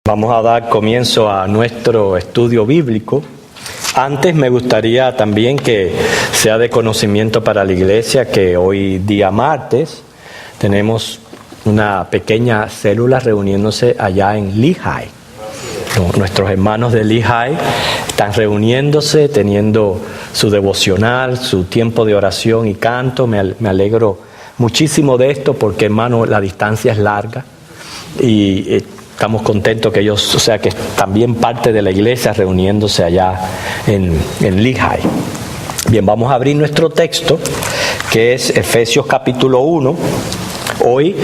Vamos a dar comienzo a nuestro estudio bíblico. Antes me gustaría también que sea de conocimiento para la iglesia que hoy día martes tenemos una pequeña célula reuniéndose allá en Lehigh. Nuestros hermanos de Lehigh están reuniéndose, teniendo su devocional, su tiempo de oración y canto. Me alegro muchísimo de esto porque, hermano, la distancia es larga y estamos contentos que ellos, o sea, que también parte de la iglesia reuniéndose allá en Lehigh. Bien, vamos a abrir nuestro texto, que es Efesios capítulo 1. Hoy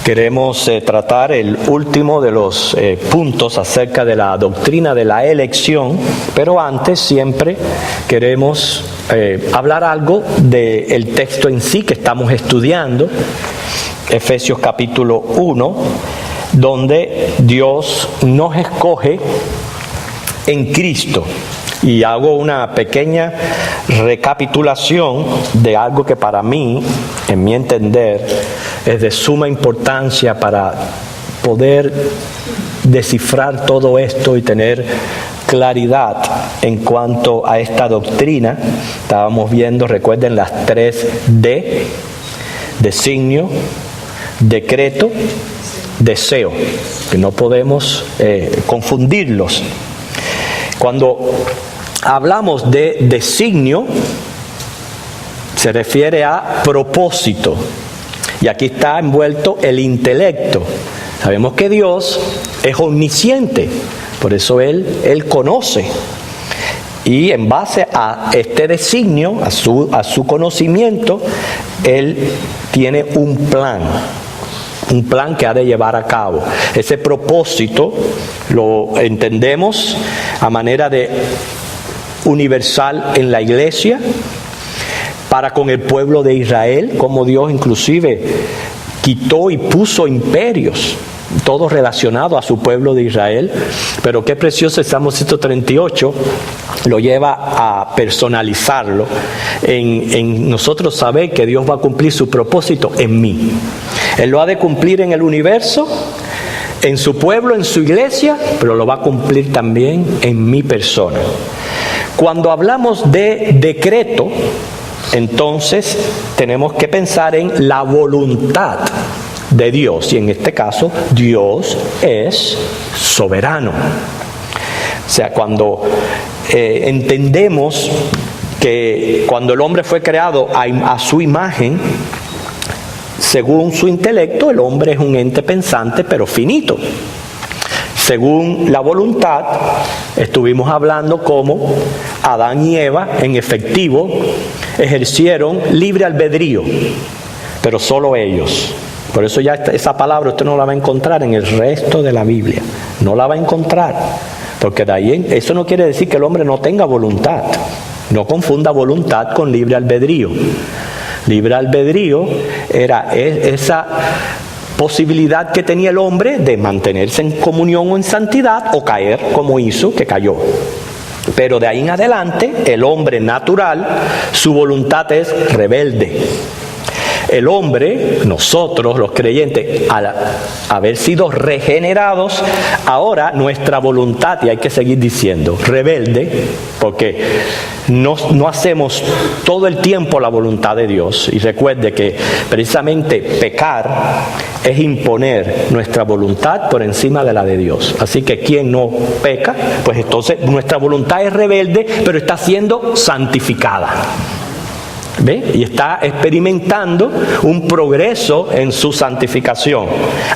queremos tratar el último de los puntos acerca de la doctrina de la elección, pero antes siempre queremos hablar algo del texto en sí que estamos estudiando, Efesios capítulo 1, donde Dios nos escoge en Cristo. Y hago una pequeña recapitulación de algo que para mí, en mi entender, es de suma importancia para poder descifrar todo esto y tener claridad en cuanto a esta doctrina. Estábamos viendo, recuerden, las 3D: designio, decreto, deseo, que no podemos confundirlos. Cuando hablamos de designio, se refiere a propósito, y aquí está envuelto el intelecto. Sabemos que Dios es omnisciente, por eso Él conoce, y en base a este designio, a su conocimiento, Él tiene un plan que ha de llevar a cabo. Ese propósito lo entendemos a manera de universal en la iglesia, para con el pueblo de Israel, como Dios inclusive quitó y puso imperios, todo relacionado a su pueblo de Israel. Pero qué precioso el Salmo 138 lo lleva a personalizarlo en nosotros saber que Dios va a cumplir su propósito en mí. Él lo ha de cumplir en el universo, en su pueblo, en su iglesia, pero lo va a cumplir también en mi persona. Cuando hablamos de decreto, entonces tenemos que pensar en la voluntad de Dios, y en este caso Dios es soberano. O sea, cuando entendemos que cuando el hombre fue creado a su imagen, según su intelecto, el hombre es un ente pensante pero finito. Según la voluntad, estuvimos hablando cómo Adán y Eva, en efectivo, ejercieron libre albedrío, pero solo ellos. Por eso ya esa palabra usted no la va a encontrar en el resto de la Biblia. No la va a encontrar, porque de ahí eso no quiere decir que el hombre no tenga voluntad. No confunda voluntad con libre albedrío. Libre albedrío era esa posibilidad que tenía el hombre de mantenerse en comunión o en santidad, o caer como hizo, que cayó. Pero de ahí en adelante, el hombre natural, su voluntad es rebelde. El hombre, nosotros los creyentes, al haber sido regenerados, ahora nuestra voluntad, y hay que seguir diciendo, rebelde, porque no hacemos todo el tiempo la voluntad de Dios. Y recuerde que precisamente pecar es imponer nuestra voluntad por encima de la de Dios. Así que quien no peca, pues entonces nuestra voluntad es rebelde, pero está siendo santificada. ¿Ve? Y está experimentando un progreso en su santificación,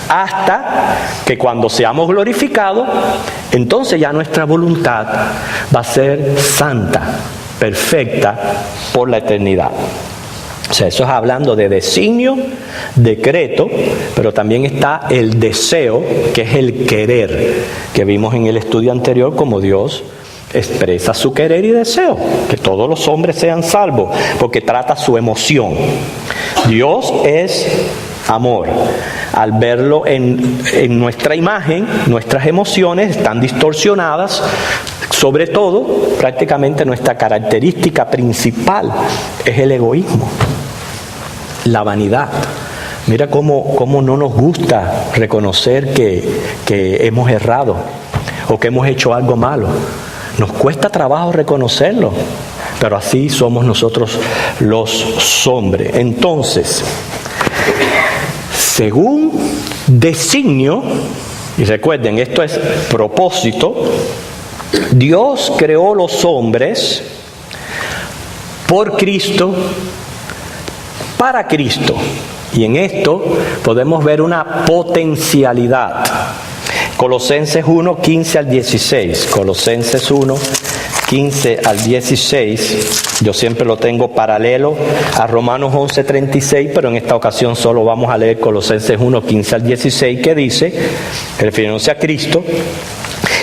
hasta que cuando seamos glorificados, entonces ya nuestra voluntad va a ser santa, perfecta por la eternidad. O sea, eso es hablando de designio, decreto, pero también está el deseo, que es el querer, que vimos en el estudio anterior como Dios expresa su querer y deseo, que todos los hombres sean salvos, porque trata su emoción. Dios es amor. Al verlo en nuestra imagen, nuestras emociones están distorsionadas. Sobre todo, prácticamente nuestra característica principal es el egoísmo, la vanidad. Mira cómo no nos gusta reconocer que hemos errado o que hemos hecho algo malo. Nos cuesta trabajo reconocerlo, pero así somos nosotros los hombres. Entonces, según designio, y recuerden, esto es propósito, Dios creó los hombres por Cristo, para Cristo. Y en esto podemos ver una potencialidad. Colosenses 1, 15 al 16. Colosenses 1, 15 al 16. Yo siempre lo tengo paralelo a Romanos 11, 36, pero en esta ocasión solo vamos a leer Colosenses 1, 15 al 16, que dice, refiriéndose a Cristo: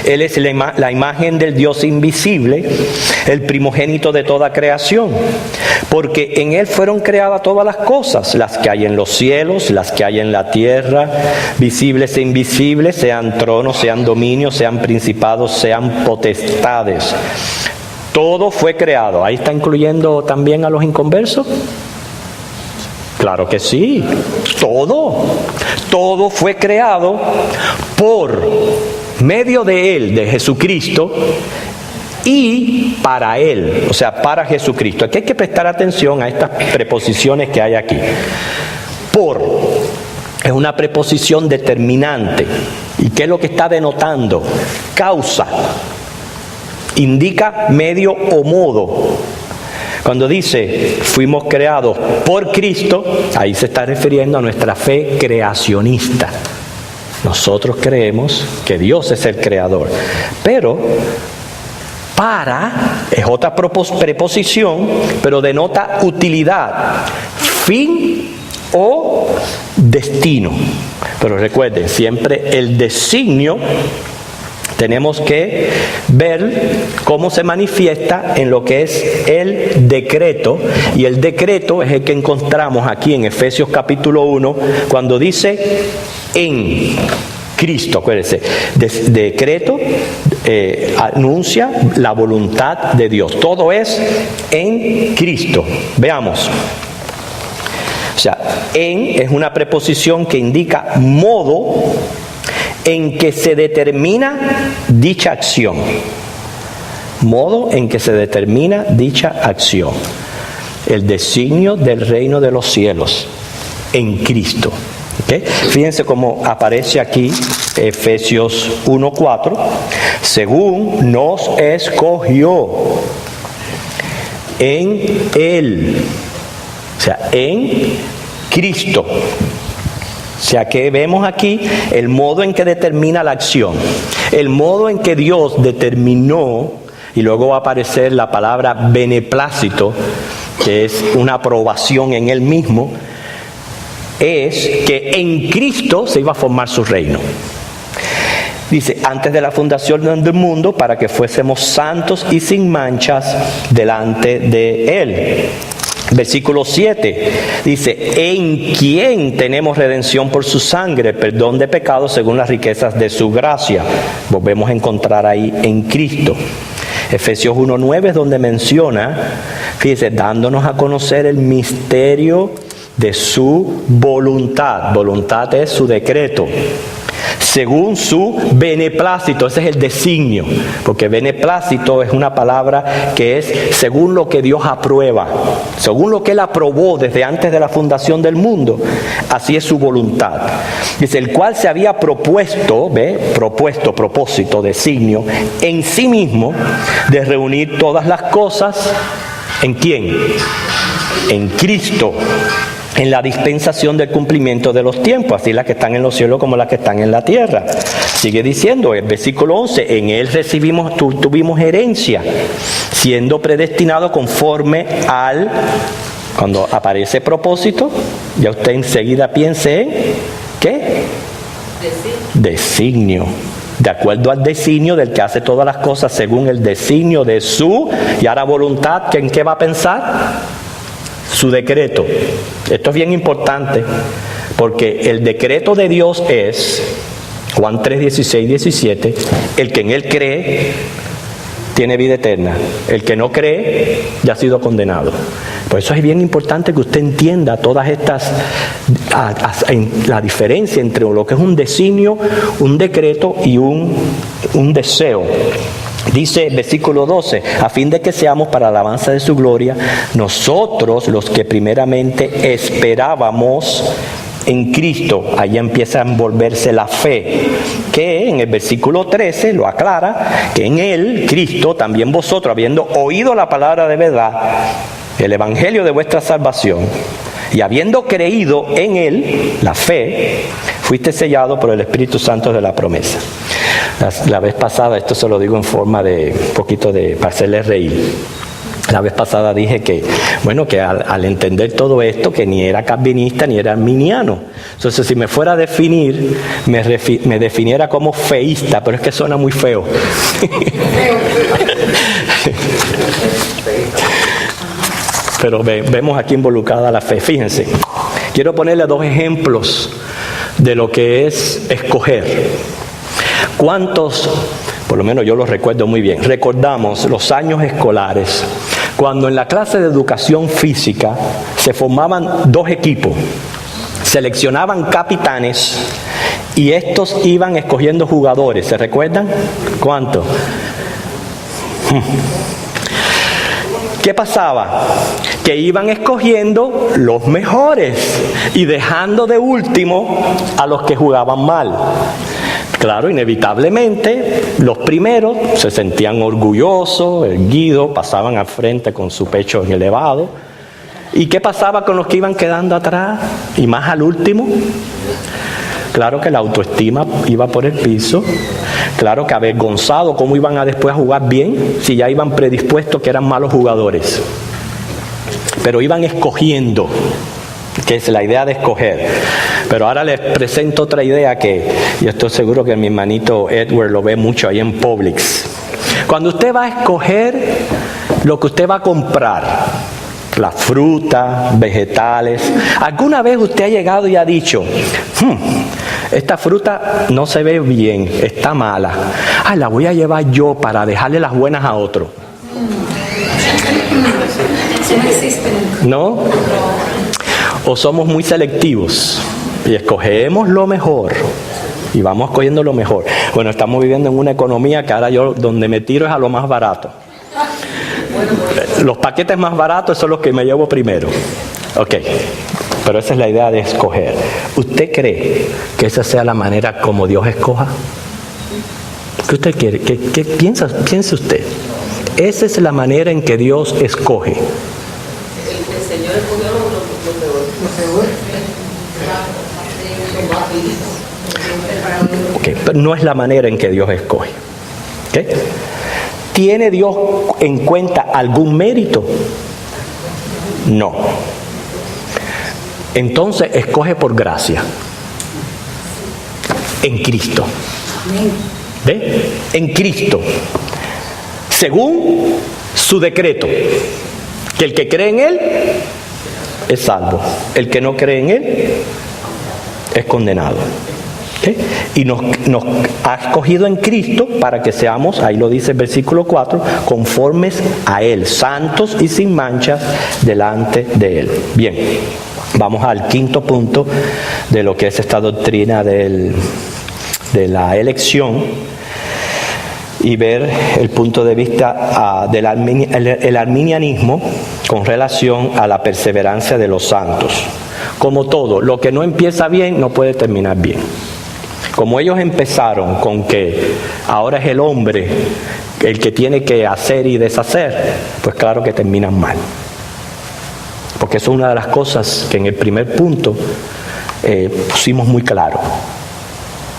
Él es la imagen del Dios invisible, el primogénito de toda creación, porque en Él fueron creadas todas las cosas, las que hay en los cielos, las que hay en la tierra, visibles e invisibles, sean tronos, sean dominios, sean principados, sean potestades. Todo fue creado. ¿Ahí está incluyendo también a los inconversos? Claro que sí. Todo fue creado por medio de Él, de Jesucristo, y para Él, o sea, para Jesucristo. Aquí hay que prestar atención a estas preposiciones que hay aquí. Por es una preposición determinante. ¿Y qué es lo que está denotando? Causa. Indica medio o modo. Cuando dice fuimos creados por Cristo, ahí se está refiriendo a nuestra fe creacionista. Nosotros creemos que Dios es el creador. Pero para es otra preposición, pero denota utilidad, fin o destino. Pero recuerden, siempre el designio tenemos que ver cómo se manifiesta en lo que es el decreto. Y el decreto es el que encontramos aquí en Efesios capítulo 1, cuando dice en Cristo. Acuérdense, decreto anuncia la voluntad de Dios. Todo es en Cristo. Veamos. O sea, en es una preposición que indica modo en que se determina dicha acción. Modo en que se determina dicha acción. El designio del reino de los cielos en Cristo. ¿Okay? Fíjense cómo aparece aquí Efesios 1:4. Según nos escogió en Él. O sea, en Cristo. O sea que vemos aquí el modo en que determina la acción, el modo en que Dios determinó, y luego va a aparecer la palabra beneplácito, que es una aprobación en Él mismo, es que en Cristo se iba a formar su reino. Dice, antes de la fundación del mundo, para que fuésemos santos y sin manchas delante de Él. Versículo 7 dice, en quien tenemos redención por su sangre, perdón de pecados según las riquezas de su gracia. Volvemos a encontrar ahí en Cristo. Efesios 1:9 es donde menciona, fíjese, dándonos a conocer el misterio de su voluntad. Voluntad es su decreto. Según su beneplácito, ese es el designio, porque beneplácito es una palabra que es según lo que Dios aprueba, según lo que Él aprobó desde antes de la fundación del mundo, así es su voluntad. Dice, el cual se había propuesto, propósito, designio, en sí mismo, de reunir todas las cosas, ¿en quién? En Cristo. En la dispensación del cumplimiento de los tiempos, así las que están en los cielos como las que están en la tierra. Sigue diciendo el versículo 11, en Él tuvimos herencia, siendo predestinado conforme al, cuando aparece propósito, ya usted enseguida piense en, ¿qué? Designio. De acuerdo al designio del que hace todas las cosas según el designio de su, y ahora voluntad, ¿en qué va a pensar? Su decreto. Esto es bien importante porque el decreto de Dios es, Juan 3, 16, 17, el que en Él cree tiene vida eterna. El que no cree ya ha sido condenado. Por eso es bien importante que usted entienda todas estas, la diferencia entre lo que es un designio, un decreto y un deseo. Dice versículo 12, a fin de que seamos para alabanza de su gloria, nosotros los que primeramente esperábamos en Cristo. Ahí empieza a envolverse la fe, que en el versículo 13 lo aclara, que en Él, Cristo, también vosotros, habiendo oído la palabra de verdad, el evangelio de vuestra salvación, y habiendo creído en Él, la fe, fuiste sellado por el Espíritu Santo de la promesa. La vez pasada, esto se lo digo en forma de un poquito de para hacerles reír. La vez pasada dije que, bueno, que al entender todo esto, que ni era calvinista ni era arminiano. Entonces, si me fuera a definir, me definiera como feísta, pero es que suena muy feo. Pero vemos aquí involucrada la fe. Fíjense, quiero ponerle dos ejemplos de lo que es escoger. ¿Cuántos, por lo menos yo los recuerdo muy bien, recordamos los años escolares, cuando en la clase de educación física se formaban dos equipos, seleccionaban capitanes y estos iban escogiendo jugadores? ¿Se recuerdan? ¿Cuántos? ¿Qué pasaba? Que iban escogiendo los mejores y dejando de último a los que jugaban mal. Claro, inevitablemente, los primeros se sentían orgullosos, erguidos, pasaban al frente con su pecho elevado. ¿Y qué pasaba con los que iban quedando atrás y más al último? Claro que la autoestima iba por el piso. Claro que avergonzado, ¿cómo iban a después a jugar bien si ya iban predispuestos que eran malos jugadores? Pero iban escogiendo, que es la idea de escoger. Pero ahora les presento otra idea que yo estoy seguro que mi hermanito Edward lo ve mucho ahí en Publix. Cuando usted va a escoger lo que usted va a comprar, las frutas, vegetales, ¿alguna vez usted ha llegado y ha dicho, esta fruta no se ve bien, está mala, la voy a llevar yo para dejarle las buenas a otro? ¿No? ¿O somos muy selectivos y escogemos lo mejor y vamos escogiendo lo mejor? Bueno, estamos viviendo en una economía que ahora yo donde me tiro es a lo más barato. Los paquetes más baratos son los que me llevo primero. Ok, pero esa es la idea de escoger. ¿Usted cree que esa sea la manera como Dios escoja? ¿Qué usted quiere? ¿Qué piensa usted? Esa es la manera en que Dios escoge. El Señor escogió lo peor. Okay, pero no es la manera en que Dios escoge. ¿Okay? ¿Tiene Dios en cuenta algún mérito? No. Entonces escoge por gracia. En Cristo. ¿Ve? En Cristo. Según su decreto. Que el que cree en Él es salvo. El que no cree en Él es condenado. ¿Okay? Y nos ha escogido en Cristo para que seamos, ahí lo dice el versículo 4, conformes a Él, santos y sin mancha delante de Él. Bien, vamos al quinto punto de lo que es esta doctrina de la elección y ver el punto de vista del arminianismo con relación a la perseverancia de los santos. Como todo, lo que no empieza bien no puede terminar bien. Como ellos empezaron con que ahora es el hombre el que tiene que hacer y deshacer, pues claro que terminan mal. Porque eso es una de las cosas que en el primer punto pusimos muy claro.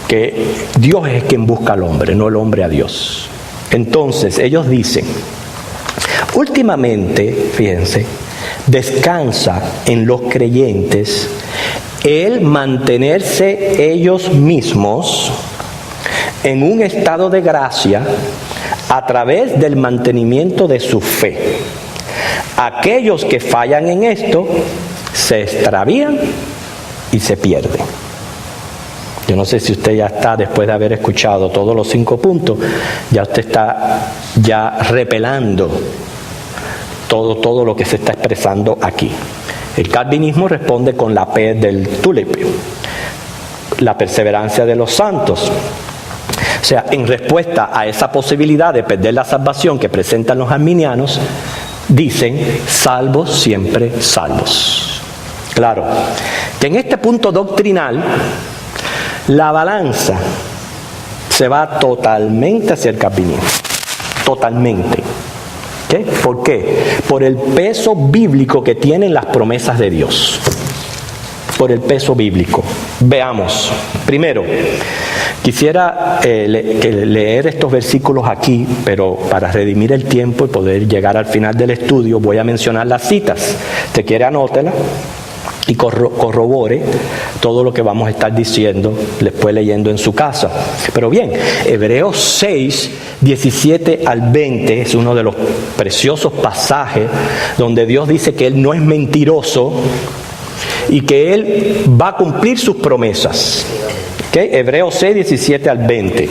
Que Dios es quien busca al hombre, no el hombre a Dios. Entonces, ellos dicen, últimamente, fíjense, descansa en los creyentes el mantenerse ellos mismos en un estado de gracia a través del mantenimiento de su fe. Aquellos que fallan en esto se extravían y se pierden. Yo no sé si usted ya está, después de haber escuchado todos los 5 puntos, ya usted está ya repelando todo lo que se está expresando aquí. El calvinismo responde con la P del tulipio, la perseverancia de los santos. O sea, en respuesta a esa posibilidad de perder la salvación que presentan los arminianos, dicen, salvos siempre salvos. Claro, que en este punto doctrinal, la balanza se va totalmente hacia el calvinismo. Totalmente. ¿Okay? ¿Por qué? Por el peso bíblico que tienen las promesas de Dios. Por el peso bíblico. Veamos. Primero, quisiera leer estos versículos aquí, pero para redimir el tiempo y poder llegar al final del estudio, voy a mencionar las citas. Si quiere, anótela y corrobore todo lo que vamos a estar diciendo después leyendo en su casa. Pero bien, Hebreos 6, 17 al 20 es uno de los preciosos pasajes donde Dios dice que Él no es mentiroso y que Él va a cumplir sus promesas. ¿Okay? Hebreos 6, 17 al 20.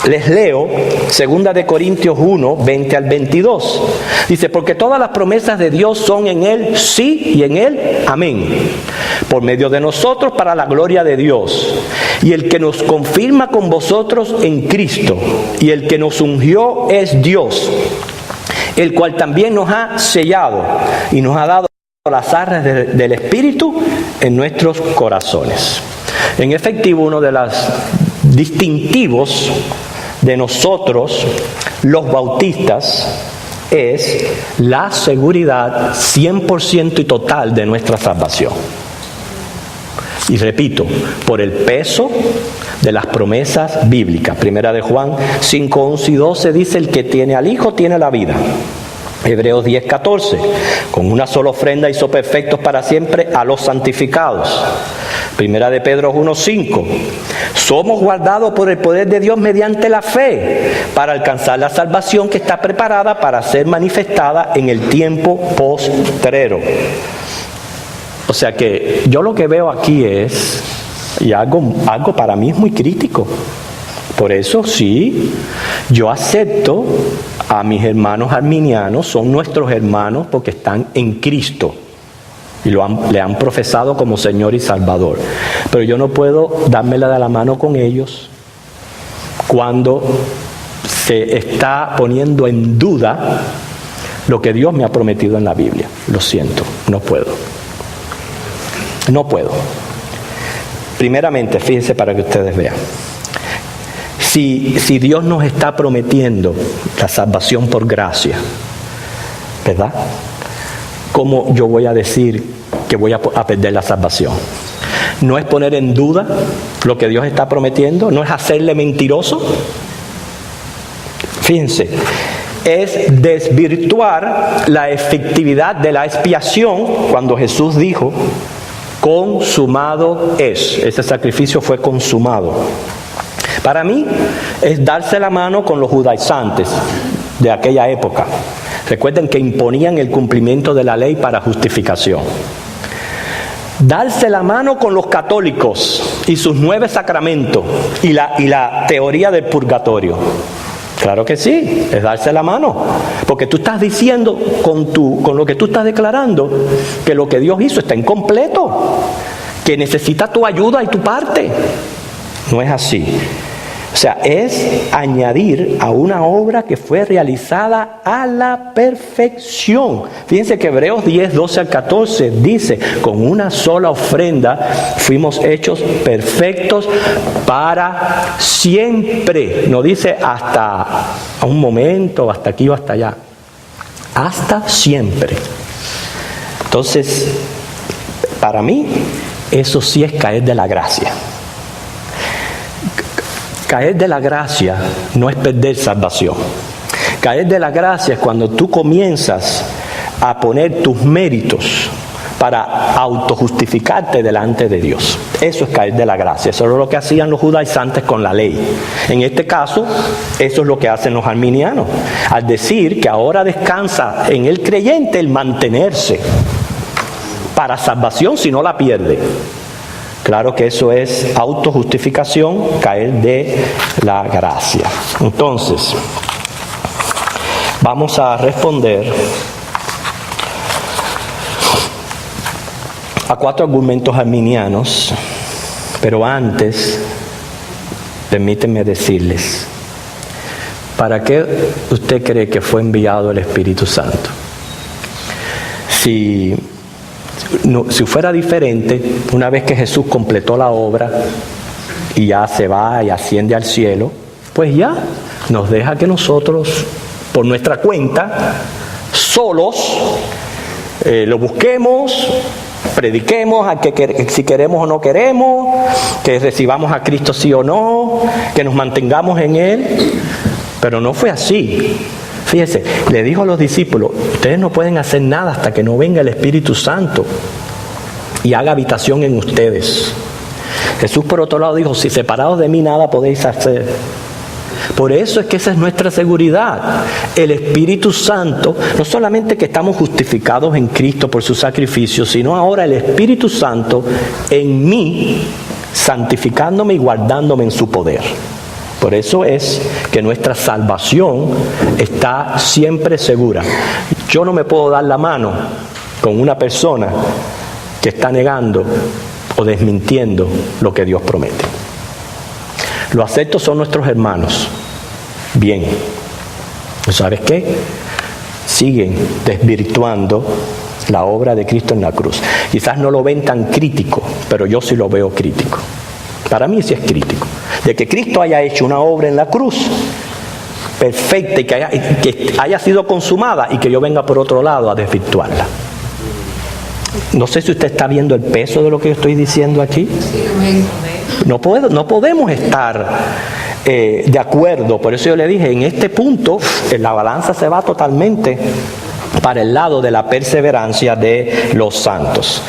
Les leo 2 de Corintios 1, 20 al 22. Dice, porque todas las promesas de Dios son en Él sí y en Él amén, por medio de nosotros para la gloria de Dios. Y el que nos confirma con vosotros en Cristo, y el que nos ungió es Dios, el cual también nos ha sellado y nos ha dado las arras del Espíritu en nuestros corazones. En efectivo, uno de los distintivos de nosotros, los bautistas, es la seguridad 100% y total de nuestra salvación. Y repito, por el peso de las promesas bíblicas. Primera de Juan 5, 11 y 12 dice, el que tiene al Hijo tiene la vida. Hebreos 10, 14, con una sola ofrenda hizo perfectos para siempre a los santificados. Primera de Pedro 1, 5, somos guardados por el poder de Dios mediante la fe para alcanzar la salvación que está preparada para ser manifestada en el tiempo postrero. O sea que yo lo que veo aquí es, y algo para mí es muy crítico. Por eso sí, yo acepto a mis hermanos arminianos, son nuestros hermanos porque están en Cristo y le han profesado como Señor y Salvador. Pero yo no puedo dármela de la mano con ellos cuando se está poniendo en duda lo que Dios me ha prometido en la Biblia. Lo siento, no puedo. No puedo. Primeramente, fíjense para que ustedes vean. Si Dios nos está prometiendo la salvación por gracia, ¿verdad? ¿Cómo yo voy a decir que voy a perder la salvación? ¿No es poner en duda lo que Dios está prometiendo? ¿No es hacerle mentiroso? Fíjense, es desvirtuar la efectividad de la expiación cuando Jesús dijo, consumado es. Ese sacrificio fue consumado. Para mí es darse la mano con los judaizantes de aquella época. Recuerden que imponían el cumplimiento de la ley para justificación. Darse la mano con los católicos y sus 9 sacramentos y la teoría del purgatorio. Claro que sí, es darse la mano. Porque tú estás diciendo con lo que tú estás declarando que lo que Dios hizo está incompleto, que necesita tu ayuda y tu parte. No es así. O sea, es añadir a una obra que fue realizada a la perfección. Fíjense que Hebreos 10, 12 al 14 dice, con una sola ofrenda fuimos hechos perfectos para siempre. No dice hasta un momento, hasta aquí o hasta allá. Hasta siempre. Entonces, para mí, eso sí es caer de la gracia. Caer de la gracia no es perder salvación. Caer de la gracia es cuando tú comienzas a poner tus méritos para autojustificarte delante de Dios. Eso es caer de la gracia. Eso es lo que hacían los judaizantes con la ley. En este caso, eso es lo que hacen los arminianos. Al decir que ahora descansa en el creyente el mantenerse para salvación si no la pierde. Claro que eso es autojustificación, caer de la gracia. Entonces, vamos a responder a 4 argumentos arminianos, pero antes, permítanme decirles, ¿para qué usted cree que fue enviado el Espíritu Santo? Si fuera diferente, una vez que Jesús completó la obra y ya se va y asciende al cielo, pues ya nos deja que nosotros, por nuestra cuenta, solos, lo busquemos, prediquemos a que si queremos o no queremos, que recibamos a Cristo sí o no, que nos mantengamos en Él. Pero no fue así. Fíjese, le dijo a los discípulos, ustedes no pueden hacer nada hasta que no venga el Espíritu Santo y haga habitación en ustedes. Jesús, por otro lado, dijo, si separados de mí nada podéis hacer. Por eso es que esa es nuestra seguridad. El Espíritu Santo, no solamente que estamos justificados en Cristo por su sacrificio, sino ahora el Espíritu Santo en mí, santificándome y guardándome en su poder. Por eso es que nuestra salvación está siempre segura. Yo no me puedo dar la mano con una persona que está negando o desmintiendo lo que Dios promete. Los aceptos son nuestros hermanos. Bien. ¿Sabes qué? Siguen desvirtuando la obra de Cristo en la cruz. Quizás no lo ven tan crítico, pero yo sí lo veo crítico. Para mí sí es crítico. De que Cristo haya hecho una obra en la cruz perfecta y que haya sido consumada y que yo venga por otro lado a desvirtuarla. No sé si usted está viendo el peso de lo que yo estoy diciendo aquí. No podemos estar de acuerdo. Por eso yo le dije, en este punto la balanza se va totalmente para el lado de la perseverancia de los santos.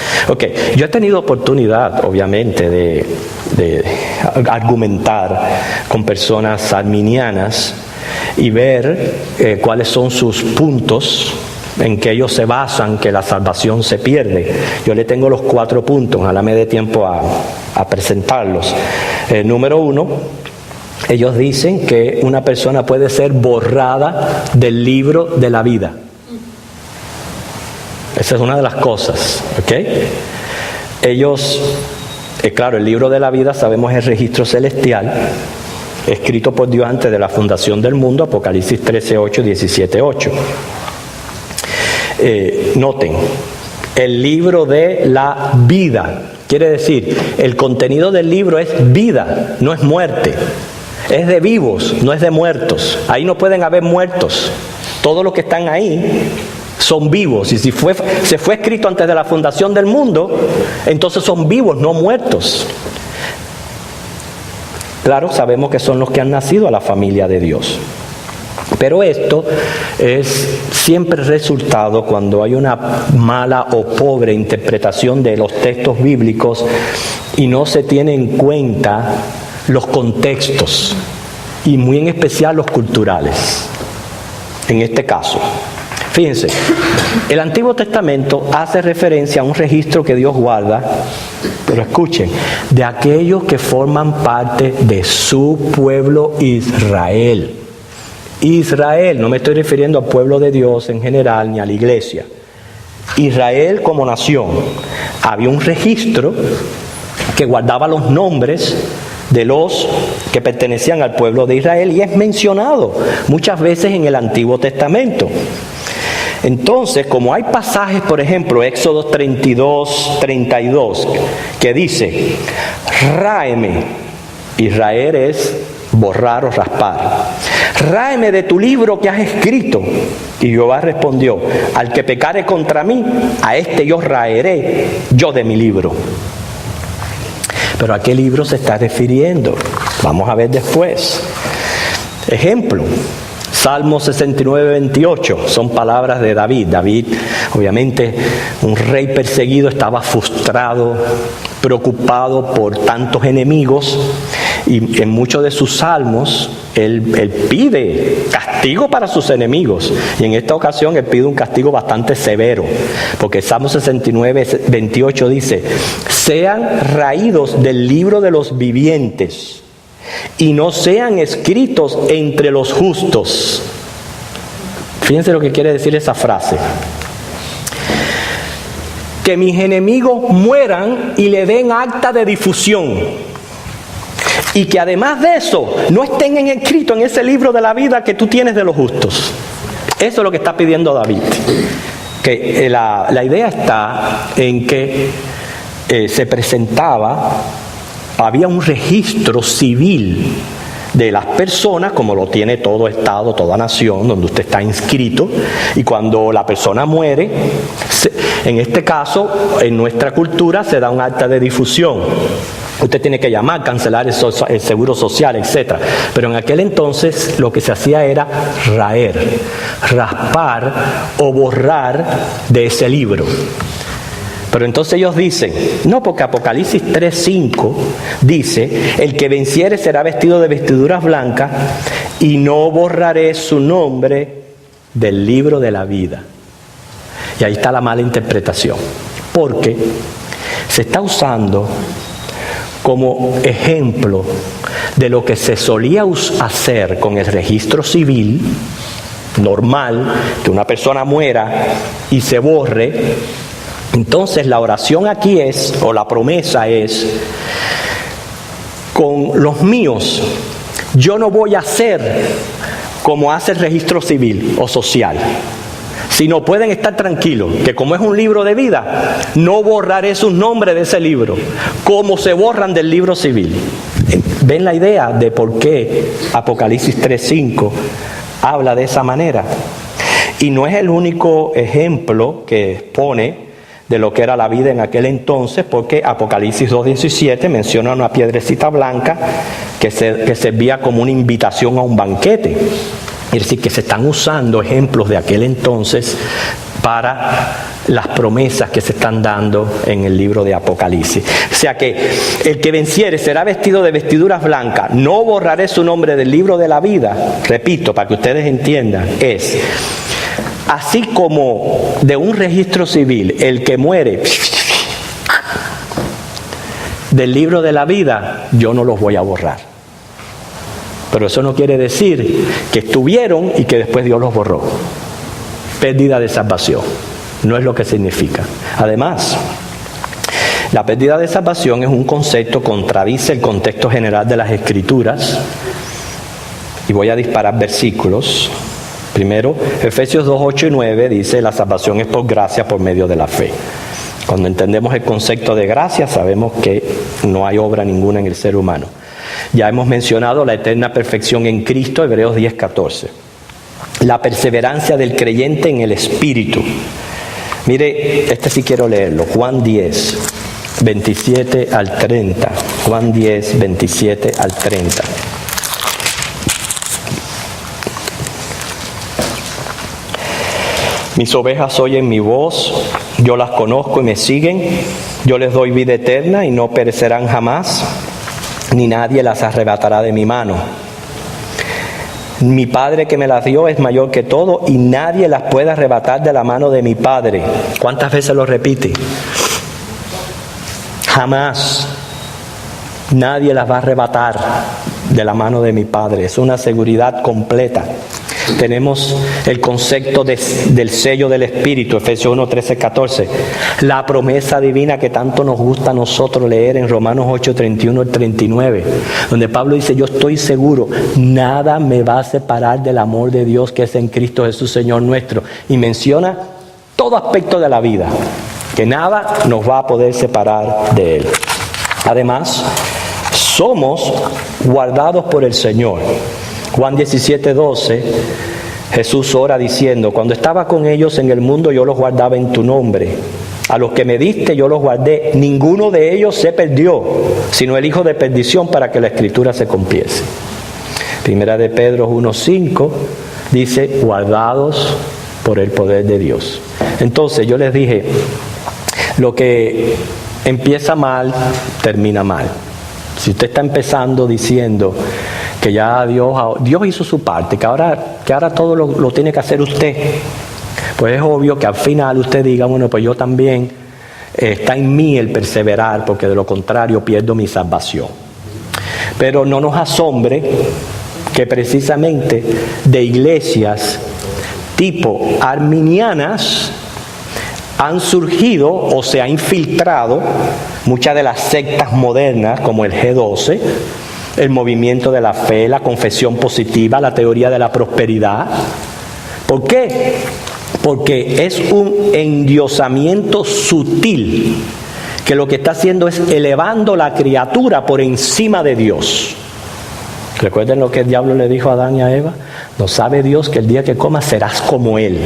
Yo he tenido oportunidad, obviamente, de argumentar con personas arminianas y ver cuáles son sus puntos en que ellos se basan que la salvación se pierde. Yo le tengo los 4 puntos, ojalá me dé tiempo a presentarlos. Número 1, ellos dicen que una persona puede ser borrada del libro de la vida. Esa es una de las cosas, ¿ok? Ellos, claro, el libro de la vida sabemos es el registro celestial, escrito por Dios antes de la fundación del mundo, Apocalipsis 13:8, 17:8. Noten, el libro de la vida, quiere decir, el contenido del libro es vida, no es muerte. Es de vivos, no es de muertos. Ahí no pueden haber muertos. Todos los que están ahí son vivos. Y si se fue escrito antes de la fundación del mundo, entonces son vivos, no muertos. Claro, sabemos que son los que han nacido a la familia de Dios. Pero esto es siempre resultado cuando hay una mala o pobre interpretación de los textos bíblicos y no se tiene en cuenta los contextos y muy en especial los culturales. En este caso, fíjense, el Antiguo Testamento hace referencia a un registro que Dios guarda, pero escuchen, de aquellos que forman parte de su pueblo Israel. Israel, no me estoy refiriendo al pueblo de Dios en general ni a la iglesia. Israel como nación. Había un registro que guardaba los nombres de los que pertenecían al pueblo de Israel y es mencionado muchas veces en el Antiguo Testamento. Entonces, como hay pasajes, por ejemplo, Éxodo 32, 32, que dice, ráeme, Israel es borrar o raspar, ráeme de tu libro que has escrito. Y Jehová respondió, al que pecare contra mí, a este yo raeré yo de mi libro. Pero ¿a qué libro se está refiriendo? Vamos a ver después. Ejemplo, Salmo 69, 28, son palabras de David. David, obviamente, un rey perseguido, estaba frustrado, preocupado por tantos enemigos, y en muchos de sus salmos, él pide castigo para sus enemigos, y en esta ocasión él pide un castigo bastante severo, porque Salmo 69, 28 dice, sean raídos del libro de los vivientes, y no sean escritos entre los justos. Fíjense lo que quiere decir esa frase. que mis enemigos mueran y le den acta de difusión. Y que además de eso, no estén escrito en ese libro de la vida que tú tienes de los justos. Eso es lo que está pidiendo David. Que la idea está en que se presentaba, había un registro civil de las personas, como lo tiene todo estado, toda nación, donde usted está inscrito, y cuando la persona muere, en este caso, en nuestra cultura, se da un acta de difusión. Usted tiene que llamar, cancelar el seguro social, etc. Pero en aquel entonces lo que se hacía era raspar o borrar de ese libro. Pero entonces ellos dicen, no, porque Apocalipsis 3:5 dice, el que venciere será vestido de vestiduras blancas y no borraré su nombre del libro de la vida. Y ahí está la mala interpretación, porque se está usando como ejemplo de lo que se solía hacer con el registro civil normal, que una persona muera y se borre. Entonces la oración aquí es, o la promesa es, con los míos, yo no voy a hacer como hace el registro civil o social, sino pueden estar tranquilos, que como es un libro de vida, no borraré sus nombres de ese libro, como se borran del libro civil. ¿Ven la idea de por qué Apocalipsis 3:5 habla de esa manera? Y no es el único ejemplo que pone de lo que era la vida en aquel entonces, porque Apocalipsis 2:17 menciona una piedrecita blanca que servía como una invitación a un banquete. Es decir, que se están usando ejemplos de aquel entonces para las promesas que se están dando en el libro de Apocalipsis. O sea que el que venciere será vestido de vestiduras blancas, no borraré su nombre del libro de la vida. Repito, para que ustedes entiendan, es así como de un registro civil, el que muere del libro de la vida, yo no los voy a borrar. Pero eso no quiere decir que estuvieron y que después Dios los borró. Pérdida de salvación. No es lo que significa. Además, la pérdida de salvación es un concepto, contradice el contexto general de las Escrituras. Y voy a disparar versículos. Primero, Efesios 2:8 y 9 dice, la salvación es por gracia por medio de la fe. Cuando entendemos el concepto de gracia, sabemos que no hay obra ninguna en el ser humano. Ya hemos mencionado la eterna perfección en Cristo, Hebreos 10:14. La perseverancia del creyente en el Espíritu. Mire, este sí quiero leerlo, Juan 10, 27 al 30. Juan 10, 27 al 30. Mis ovejas oyen mi voz, yo las conozco y me siguen, yo les doy vida eterna y no perecerán jamás, ni nadie las arrebatará de mi mano. Mi Padre que me las dio es mayor que todo y nadie las puede arrebatar de la mano de mi Padre. ¿Cuántas veces lo repite? Jamás. Nadie las va a arrebatar de la mano de mi Padre. Es una seguridad completa. Tenemos el concepto del sello del Espíritu, Efesios 1, 13, 14. La promesa divina que tanto nos gusta a nosotros leer en Romanos 8, 31 al 39, donde Pablo dice, yo estoy seguro, nada me va a separar del amor de Dios que es en Cristo Jesús, Señor nuestro. Y menciona todo aspecto de la vida, que nada nos va a poder separar de Él. Además, somos guardados por el Señor. Juan 17:12, Jesús ora diciendo, cuando estaba con ellos en el mundo yo los guardaba en tu nombre. A los que me diste yo los guardé. Ninguno de ellos se perdió, sino el hijo de perdición para que la Escritura se cumpliese. Primera de Pedro 1:5 dice, guardados por el poder de Dios. Entonces yo les dije, lo que empieza mal, termina mal. Si usted está empezando diciendo que ya Dios hizo su parte, que ahora todo lo tiene que hacer usted, pues es obvio que al final usted diga, bueno, pues yo también, está en mí el perseverar, porque de lo contrario pierdo mi salvación. Pero no nos asombre que precisamente de iglesias tipo arminianas han surgido o se ha infiltrado muchas de las sectas modernas como el G12, el movimiento de la fe, la confesión positiva, la teoría de la prosperidad. ¿Por qué? Porque es un endiosamiento sutil que lo que está haciendo es elevando la criatura por encima de Dios. Recuerden lo que el diablo le dijo a Adán y a Eva. No sabe Dios que el día que comas serás como Él.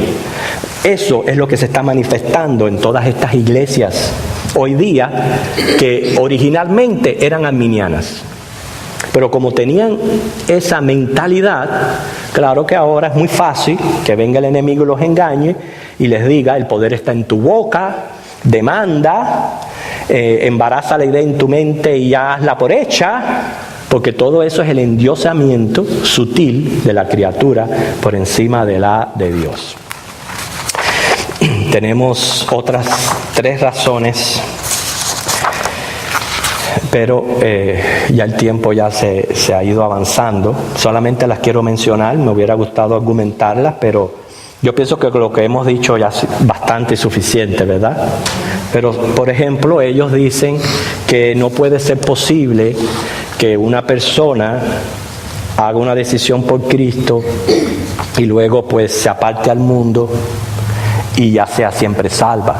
Eso es lo que se está manifestando en todas estas iglesias hoy día que originalmente eran arminianas. Pero como tenían esa mentalidad, claro que ahora es muy fácil que venga el enemigo y los engañe y les diga: el poder está en tu boca, demanda, embaraza la idea en tu mente y hazla por hecha, porque todo eso es el endiosamiento sutil de la criatura por encima de la de Dios. Tenemos otras 3 razones, pero ya el tiempo ya se ha ido avanzando. Solamente las quiero mencionar, me hubiera gustado argumentarlas, pero yo pienso que lo que hemos dicho ya es bastante suficiente, ¿verdad? Pero, por ejemplo, ellos dicen que no puede ser posible que una persona haga una decisión por Cristo y luego pues se aparte al mundo y ya sea siempre salva.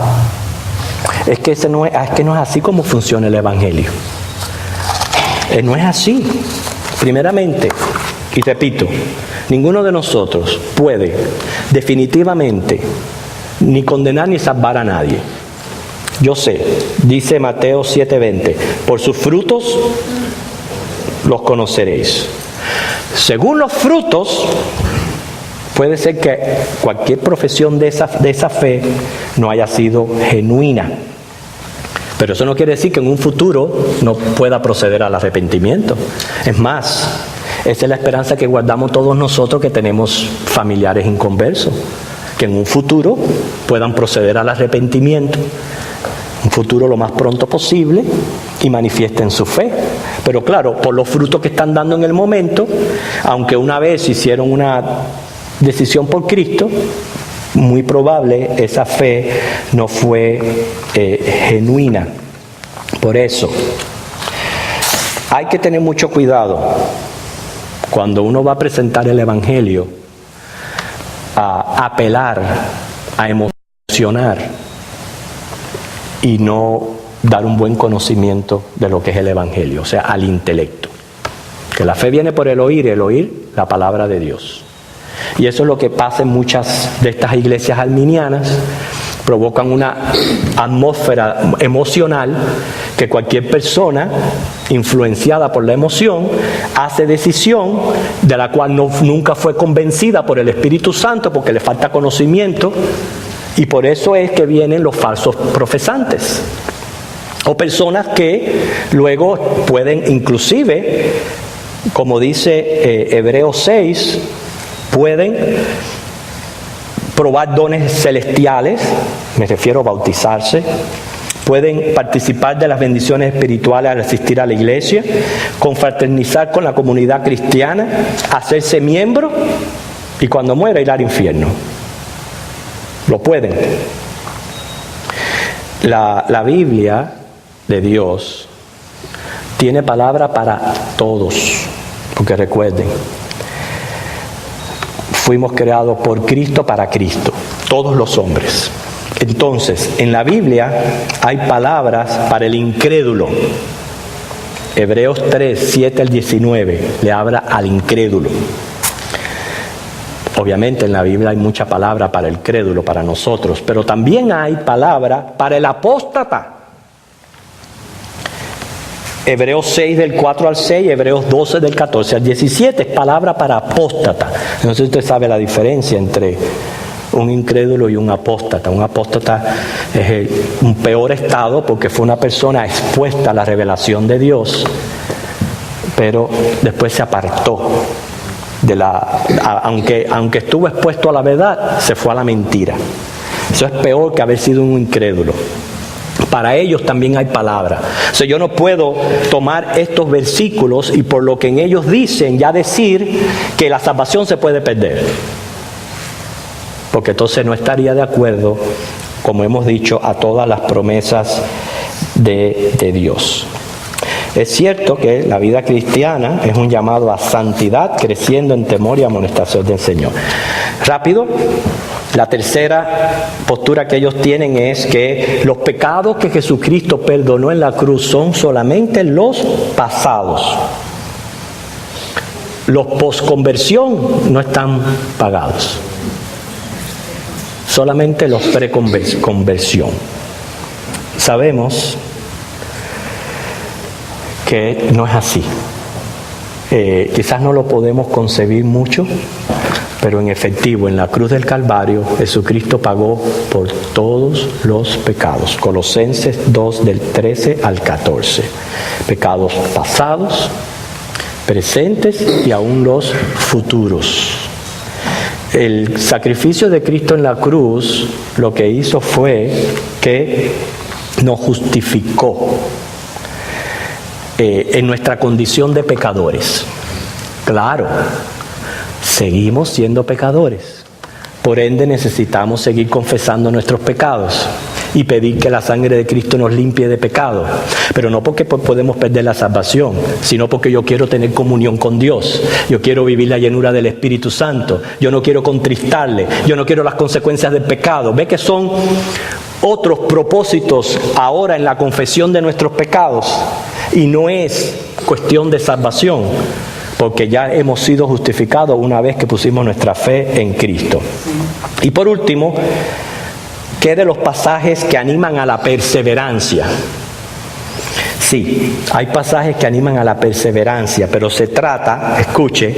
Es que no es así como funciona el Evangelio. No es así. Primeramente, y repito, ninguno de nosotros puede definitivamente ni condenar ni salvar a nadie. Yo sé, dice Mateo 7:20, por sus frutos los conoceréis. Según los frutos, puede ser que cualquier profesión de esa fe no haya sido genuina. Pero eso no quiere decir que en un futuro no pueda proceder al arrepentimiento. Es más, esa es la esperanza que guardamos todos nosotros que tenemos familiares inconversos, que en un futuro puedan proceder al arrepentimiento, un futuro lo más pronto posible, y manifiesten su fe. Pero claro, por los frutos que están dando en el momento, aunque una vez hicieron una decisión por Cristo, muy probable esa fe no fue genuina. Por eso hay que tener mucho cuidado cuando uno va a presentar el Evangelio, a apelar, a emocionar y no dar un buen conocimiento de lo que es el Evangelio, o sea, al intelecto. Que la fe viene por el oír la palabra de Dios. Y eso es lo que pasa en muchas de estas iglesias arminianas. Provocan una atmósfera emocional que cualquier persona influenciada por la emoción hace decisión de la cual nunca fue convencida por el Espíritu Santo, porque le falta conocimiento, y por eso es que vienen los falsos profesantes o personas que luego pueden inclusive, como dice Hebreos 6, pueden probar dones celestiales, me refiero a bautizarse, pueden participar de las bendiciones espirituales al asistir a la iglesia, confraternizar con la comunidad cristiana, hacerse miembro y cuando muera ir al infierno. Lo pueden. La Biblia de Dios tiene palabra para todos, porque recuerden, fuimos creados por Cristo para Cristo, todos los hombres. Entonces, en la Biblia hay palabras para el incrédulo. Hebreos 3, 7 al 19 le habla al incrédulo. Obviamente en la Biblia hay mucha palabra para el crédulo, para nosotros, pero también hay palabra para el apóstata. Hebreos 6 del 4 al 6, Hebreos 12 del 14 al 17, es palabra para apóstata. Entonces usted sabe la diferencia entre un incrédulo y un apóstata. Un apóstata es un peor estado porque fue una persona expuesta a la revelación de Dios, pero después se apartó de aunque estuvo expuesto a la verdad, se fue a la mentira. Eso es peor que haber sido un incrédulo. Para ellos también hay palabra. O sea, yo no puedo tomar estos versículos y por lo que en ellos dicen ya decir que la salvación se puede perder, porque entonces no estaría de acuerdo como hemos dicho, a todas las promesas de Dios. Es cierto que la vida cristiana es un llamado a santidad, creciendo en temor y amonestación del Señor. Rápido, la tercera postura que ellos tienen es que los pecados que Jesucristo perdonó en la cruz son solamente los pasados. Los posconversión no están pagados. Solamente los preconversión. Sabemos que no es así. Quizás no lo podemos concebir mucho, pero en efectivo, en la cruz del Calvario, Jesucristo pagó por todos los pecados. Colosenses 2, del 13 al 14. Pecados pasados, presentes y aún los futuros. El sacrificio de Cristo en la cruz lo que hizo fue que nos justificó en nuestra condición de pecadores. Claro, seguimos siendo pecadores. Por ende necesitamos seguir confesando nuestros pecados y pedir que la sangre de Cristo nos limpie de pecado. Pero no porque podemos perder la salvación, sino porque yo quiero tener comunión con Dios. Yo quiero vivir la llenura del Espíritu Santo. Yo no quiero contristarle. Yo no quiero las consecuencias del pecado. ¿Ve que son otros propósitos ahora en la confesión de nuestros pecados? Y no es cuestión de salvación, porque ya hemos sido justificados una vez que pusimos nuestra fe en Cristo. Y por último, ¿qué de los pasajes que animan a la perseverancia? Sí, hay pasajes que animan a la perseverancia, pero se trata, escuche,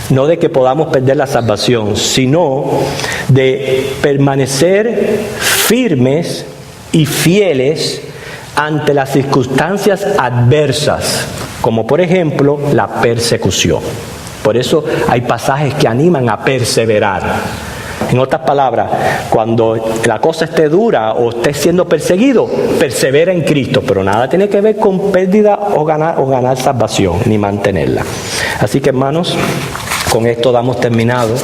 no de que podamos perder la salvación, sino de permanecer firmes y fieles ante las circunstancias adversas, como por ejemplo la persecución. Por eso hay pasajes que animan a perseverar. En otras palabras, cuando la cosa esté dura o esté siendo perseguido, persevera en Cristo, pero nada tiene que ver con pérdida o ganar salvación, ni mantenerla. Así que, hermanos, con esto damos terminado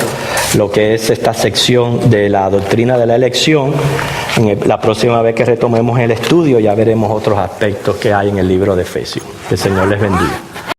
lo que es esta sección de la doctrina de la elección. La próxima vez que retomemos el estudio ya veremos otros aspectos que hay en el libro de Efesios. Que el Señor les bendiga.